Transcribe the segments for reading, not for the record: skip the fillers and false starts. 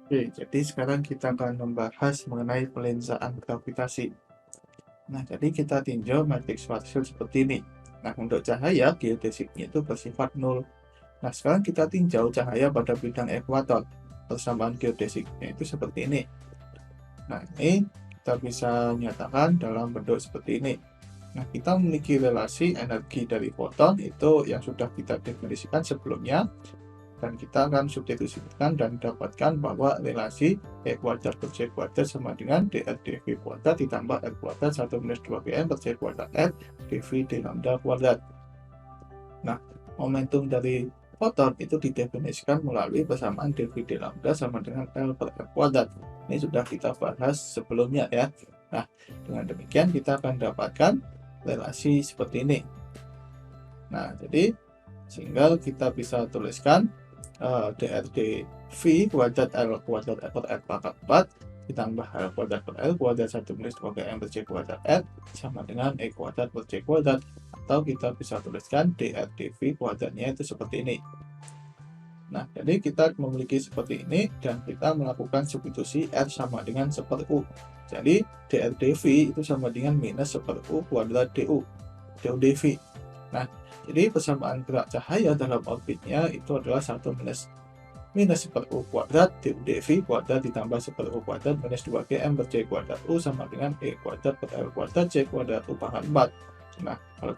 Oke, jadi sekarang kita akan membahas mengenai pelensaan gravitasi. Nah, jadi kita tinjau matriks Schwarzschild seperti ini. Nah, untuk cahaya geodesiknya itu bersifat nol. Nah, sekarang kita tinjau cahaya pada bidang ekuator. Persamaan geodesiknya itu seperti ini. Nah, ini kita bisa nyatakan dalam bentuk seperti ini. Nah, kita memiliki relasi energi dari foton itu yang sudah kita definisikan sebelumnya, dan kita akan substitusikan dan dapatkan bahwa relasi E kuadrat per C kuadrat sama dengan dr dv kuadrat ditambah R kuadrat 1 minus 2 Gm per C kuadrat R dv d lambda kuadrat. Nah, momentum dari foton itu didefinisikan melalui persamaan dv d lambda sama dengan L per R kuadrat. Ini sudah kita bahas sebelumnya ya. Nah, dengan demikian kita akan dapatkan relasi seperti ini. Nah, jadi sehingga kita bisa tuliskan dr v kuadrat L kuadrat per R pangkat 4 ditambah L kuadrat per L kuadrat 1 minus 2 Gm per C kuadrat R sama dengan E kuadrat per C kuadrat, atau kita bisa tuliskan dr dv kuadratnya itu seperti ini. Nah, jadi kita memiliki seperti ini dan kita melakukan substitusi R sama dengan 1 U. Jadi dr dv itu sama dengan minus 1 U kuadrat du dv. Nah, jadi persamaan gerak cahaya dalam orbitnya itu adalah 1 minus 1 U kuadrat dv kuadrat ditambah 1 U kuadrat minus 2 Gm per C kuadrat U sama dengan E kuadrat per L kuadrat C kuadrat U pangkat 4. Nah, kalau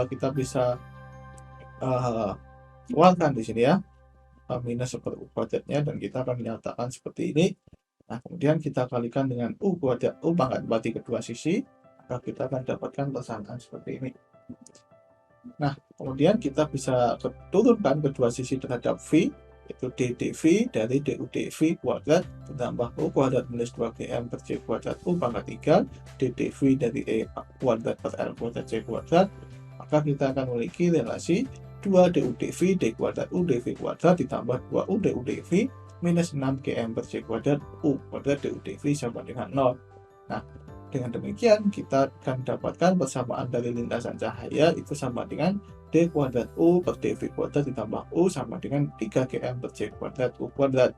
kita bisa keluarkan di sini ya, minus 1 U kuadratnya, dan kita akan menyatakan seperti ini. Nah, kemudian kita kalikan dengan U kuadrat U pangkat 4 di kedua sisi, maka kita akan dapatkan persamaan seperti ini. Nah, kemudian kita bisa turunkan kedua sisi terhadap V, itu ddv dari du dv kuadrat ditambah U kuadrat minus 2 Gm per C kuadrat U pangkat 3 ddv dari E kuadrat per L kuadrat C kuadrat, maka kita akan memiliki relasi 2 du dv d kuadrat U dv kuadrat ditambah 2 U du dv minus 6 Gm per C kuadrat U kuadrat du dv sama dengan 0. Nah, dengan demikian kita akan dapatkan persamaan dari lintasan cahaya itu sama dengan d kuadrat U per dv kuadrat ditambah U sama dengan 3 Gm per C kuadrat U kuadrat.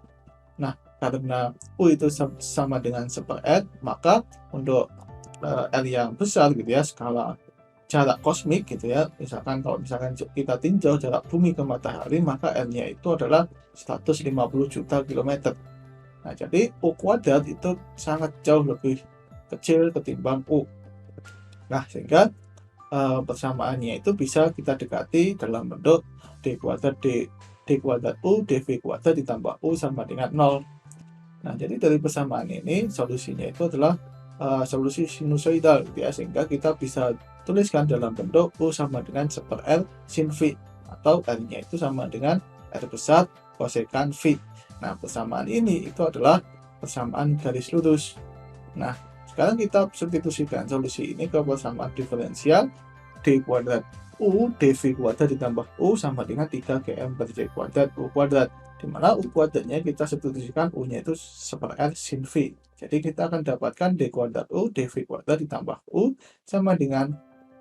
Nah, karena U itu sama dengan 1/n, maka untuk L yang besar gitu ya, skala jarak kosmik gitu ya, kalau misalkan kita tinjau jarak bumi ke matahari, maka L-nya itu adalah 150 juta kilometer. Nah, jadi U kuadrat itu sangat jauh lebih kecil ketimbang U. Nah, sehingga persamaannya itu bisa kita dekati dalam bentuk d kuadrat U dv kuadrat ditambah U sama dengan 0. Nah, jadi dari persamaan ini solusinya itu adalah solusi sinusoidal ya, sehingga kita bisa tuliskan dalam bentuk U sama dengan 1/R sin V, atau R-nya itu sama dengan R besar kosekan V. Nah, persamaan ini itu adalah persamaan garis lurus. Nah, sekarang kita substitusikan solusi ini ke persamaan diferensial d kuadrat U dv kuadrat ditambah U sama dengan 3 Gm per C kuadrat U kuadrat, di mana U kuadratnya kita substitusikan U-nya itu 1/R sin V. Jadi kita akan dapatkan d kuadrat U dv kuadrat ditambah U sama dengan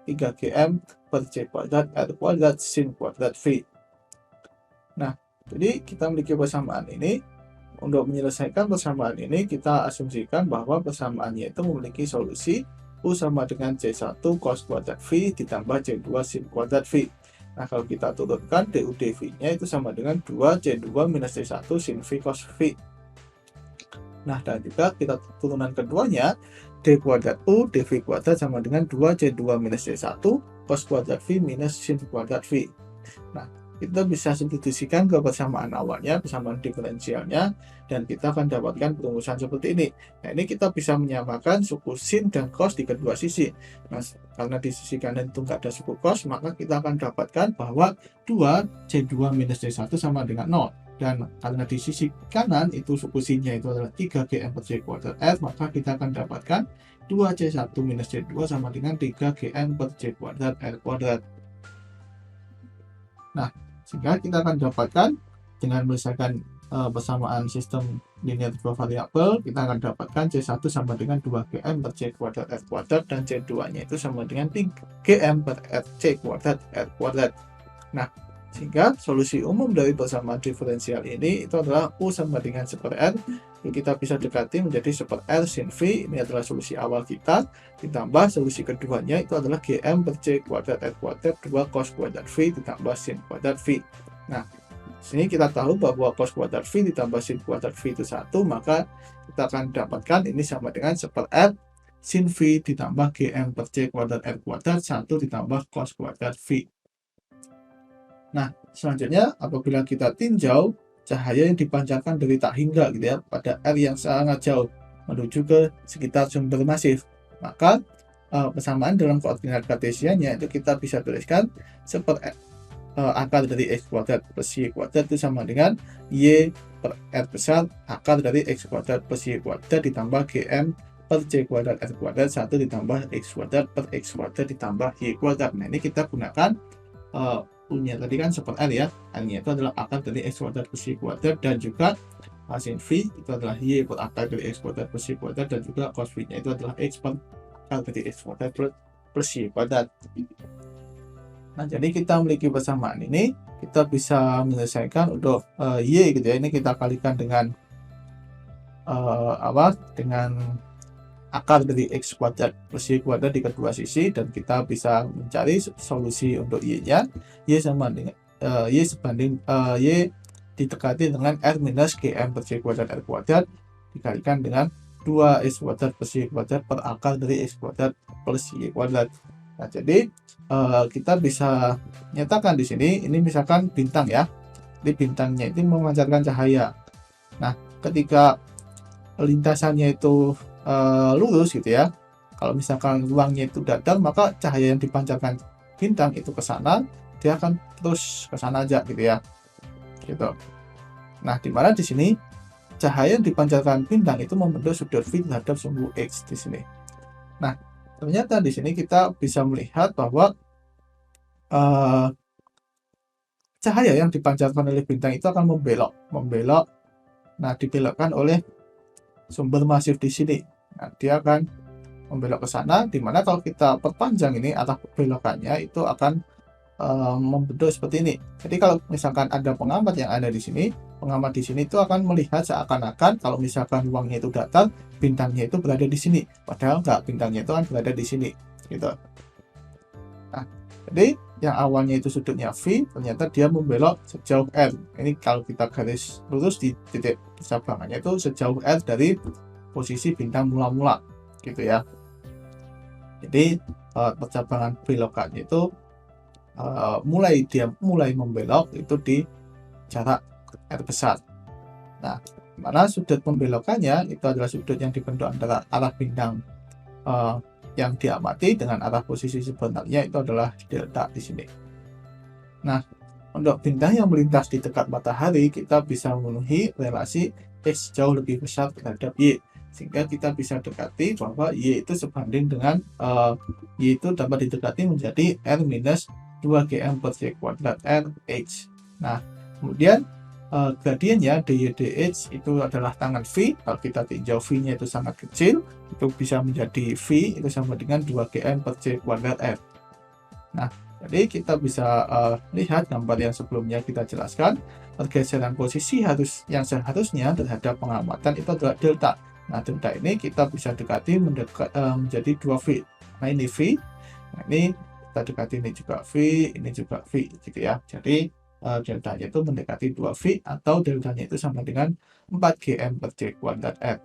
3 Gm per C kuadrat R kuadrat sin kuadrat V. Nah, jadi kita memiliki persamaan ini. Untuk menyelesaikan persamaan ini, kita asumsikan bahwa persamaannya itu memiliki solusi U sama dengan C1 cos kuadrat V ditambah C2 sin kuadrat V. Nah, kalau kita turunkan du dv-nya itu sama dengan 2 C2 minus C1 sin V cos V. Nah, dan juga kita turunan keduanya, d kuadrat U dv kuadrat sama dengan 2 C2 minus C1 cos kuadrat V minus sin kuadrat V. Nah, kita bisa substitusikan ke persamaan awalnya, persamaan diferensialnya, dan kita akan dapatkan perumusan seperti ini. Nah, ini kita bisa menyamakan suku sin dan cos di kedua sisi. Nah, karena di sisi kanan itu nggak ada suku cos, maka kita akan dapatkan bahwa 2 C2 minus C1 sama dengan 0. Dan karena di sisi kanan itu suku sinnya itu adalah 3 Gm per C kuadrat R, maka kita akan dapatkan 2 C1 minus C2 sama dengan 3 Gm per C kuadrat R kuadrat. Nah, sehingga kita akan dapatkan dengan menyelesaikan persamaan sistem linear dua variabel, kita akan dapatkan C1 sama dengan 2 Gm per C kuadrat R kuadrat, dan C2 nya itu sama dengan 3 Gm per C kuadrat R kuadrat. Nah, Sehingga solusi umum dari persamaan diferensial ini itu adalah U sama dengan 1/R. Kita bisa dekati menjadi 1/R sin V. Ini adalah solusi awal kita. Ditambah solusi keduanya itu adalah GM per C kuadrat R kuadrat 2 cos kuadrat V ditambah sin kuadrat V. Nah, sini kita tahu bahwa cos kuadrat V ditambah sin kuadrat V itu 1, maka kita akan dapatkan ini sama dengan 1/R sin V ditambah GM per C kuadrat R kuadrat 1 ditambah cos kuadrat V. Nah, selanjutnya apabila kita tinjau cahaya yang dipancarkan dari tak hingga gitu ya pada R yang sangat jauh menuju ke sekitar sumber masif, maka persamaan dalam koordinat kartesiannya itu kita bisa tuliskan akar dari X kuadrat plus Y kuadrat itu sama dengan Y per R besar akar dari X kuadrat plus Y kuadrat ditambah GM per C kuadrat R kuadrat 1 ditambah X kuadrat per X kuadrat ditambah Y kuadrat. Nah, ini kita gunakan punya tadi kan 1/R ya, R-nya itu adalah akar dari X kuadrat plus Y kuadrat, dan juga sin V itu adalah Y per akar dari X kuadrat plus Y kuadrat, dan juga cos V-nya itu adalah X per akar dari X kuadrat plus Y kuadrat. Nah, jadi kita memiliki persamaan ini, kita bisa menyelesaikan untuk Y gitu ya, ini kita kalikan dengan dengan akar dari X kuadrat plus Y kuadrat di kedua sisi, dan kita bisa mencari solusi untuk Y-nya. Y sama dengan Y sebanding Y didekati dengan R minus GM per C kuadrat R kuadrat dikalikan dengan 2X kuadrat plus Y kuadrat per akar dari X kuadrat plus Y kuadrat. Nah, jadi kita bisa nyatakan di sini, ini misalkan bintang ya, di bintangnya itu memancarkan cahaya. Nah, ketika lintasannya itu lurus gitu ya, kalau misalkan ruangnya itu datar, maka cahaya yang dipancarkan bintang itu ke sana, dia akan terus ke sana aja gitu ya, gitu. Nah, dimana di sini cahaya yang dipancarkan bintang itu membentuk sudut V terhadap sumbu X di sini. Nah, ternyata di sini kita bisa melihat bahwa cahaya yang dipancarkan oleh bintang itu akan membelok. Nah, dibelokkan oleh sumber masif di sini. Nah, dia akan membelok ke sana, dimana kalau kita perpanjang ini arah belokannya itu akan membentuk seperti ini. Jadi kalau misalkan ada pengamat yang ada di sini, pengamat di sini itu akan melihat seakan-akan kalau misalkan ruangnya itu datar, bintangnya itu berada di sini, padahal enggak, bintangnya itu kan berada di sini gitu. Nah, jadi yang awalnya itu sudutnya V, ternyata dia membelok sejauh R. Ini kalau kita garis lurus di titik percabangannya itu sejauh R dari posisi bintang mula-mula gitu ya. Jadi percabangan belokannya itu mulai membelok itu di jarak R besar. Nah, mana sudut pembelokannya itu adalah sudut yang dibentuk antara arah bintang yang diamati dengan arah posisi sebenarnya itu adalah delta di sini. Nah, untuk bintang yang melintas di dekat matahari, kita bisa memenuhi relasi X jauh lebih besar terhadap Y, sehingga kita bisa dekati bahwa Y itu sebanding dengan Y itu dapat didekati menjadi R minus 2GM per C kuadrat R H. Nah, kemudian gradiennya dy dx itu adalah tangan V. Kalau kita tinjau V-nya itu sangat kecil, itu bisa menjadi V itu sama dengan 2GM per C kuadrat R. Nah, jadi kita bisa lihat gambar yang sebelumnya kita jelaskan, pergeseran posisi yang seharusnya terhadap pengamatan itu adalah delta. Nah, delta ini kita bisa dekati menjadi 2V. Nah, ini V. Nah, ini kita dekati, ini juga V, ini juga V gitu ya. Jadi deltanya itu mendekati 2V, atau deltanya itu sama dengan 4GM per C kuadrat R.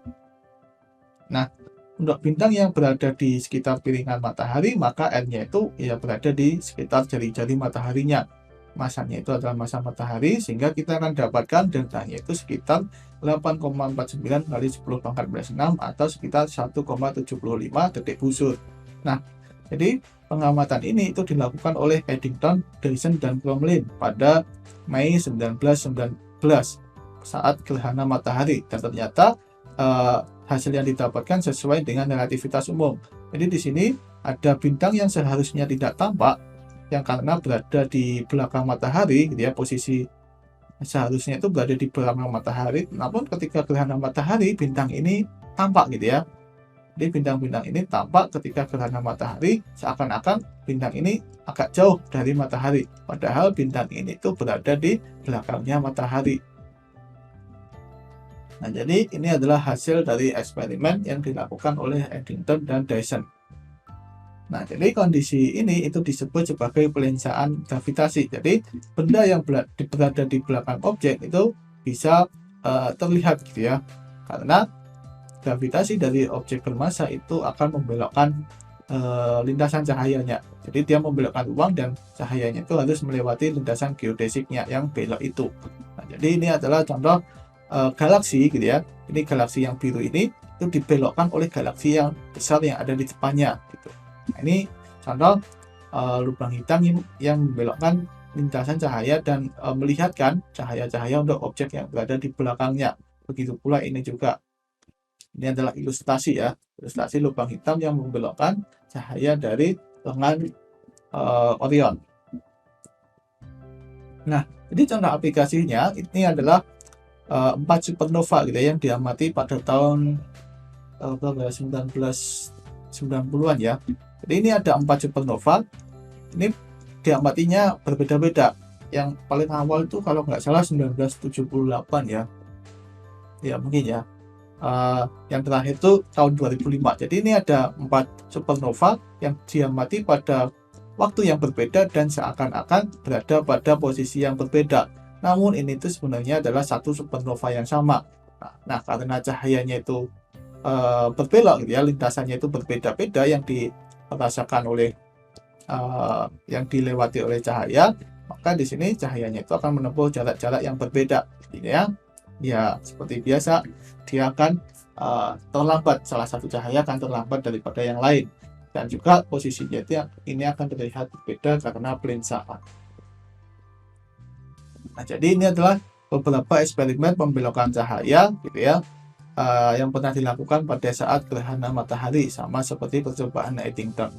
Nah, untuk bintang yang berada di sekitar piringan matahari, maka R-nya itu ya berada di sekitar jari-jari mataharinya. Masanya itu adalah massa matahari, sehingga kita akan dapatkan deltanya itu sekitar 8,49 kali 10 pangkat minus 6 atau sekitar 1,75 detik busur. Nah, jadi pengamatan ini itu dilakukan oleh Eddington, Dyson, dan Crommelin pada Mei 1919 saat gerhana matahari, dan ternyata hasil yang didapatkan sesuai dengan relativitas umum. Jadi di sini ada bintang yang seharusnya tidak tampak, yang karena berada di belakang matahari gitu ya, posisi seharusnya itu berada di belakang matahari, namun ketika gerhana matahari bintang ini tampak gitu ya. Jadi bintang-bintang ini tampak ketika gerhana matahari, seakan-akan bintang ini agak jauh dari matahari, padahal bintang ini tuh berada di belakangnya matahari. Nah, jadi ini adalah hasil dari eksperimen yang dilakukan oleh Eddington dan Dyson. Nah, jadi kondisi ini itu disebut sebagai pelinsaan gravitasi. Jadi benda yang berada di belakang objek itu bisa terlihat gitu ya, karena gravitasi dari objek bermassa itu akan membelokkan lintasan cahayanya. Jadi dia membelokkan ruang dan cahayanya itu harus melewati lintasan geodesiknya yang belok itu. Nah, jadi ini adalah contoh galaksi gitu ya. Ini galaksi yang biru ini itu dibelokkan oleh galaksi yang besar yang ada di depannya gitu. Nah, ini contoh lubang hitam yang membelokkan lintasan cahaya dan melihatkan cahaya-cahaya untuk objek yang berada di belakangnya. Begitu pula ini juga. Ini adalah ilustrasi ya, ilustrasi lubang hitam yang membelokkan cahaya dari lengan Orion. Nah, jadi contoh aplikasinya ini adalah 4 supernova gitu ya, yang diamati pada tahun 1990-an ya. Jadi ini ada 4 supernova. Ini diamatinya berbeda-beda. Yang paling awal itu kalau nggak salah 1978 ya. Ya mungkin ya. Yang terakhir itu tahun 2005. Jadi ini ada 4 supernova yang diamati pada waktu yang berbeda dan seakan-akan berada pada posisi yang berbeda. Namun ini itu sebenarnya adalah satu supernova yang sama. Nah, karena cahayanya itu berbelok gitu ya, lintasannya itu berbeda-beda yang dirasakan oleh yang dilewati oleh cahaya, maka di sini cahayanya itu akan menempuh jarak-jarak yang berbeda. Ya, seperti biasa dia akan terlambat, salah satu cahaya akan terlambat daripada yang lain, dan juga posisinya itu ini akan terlihat berbeda karena pelinsaan. Nah, jadi ini adalah beberapa eksperimen pembelokan cahaya gitu ya, yang pernah dilakukan pada saat gerhana matahari, sama seperti percobaan Eddington.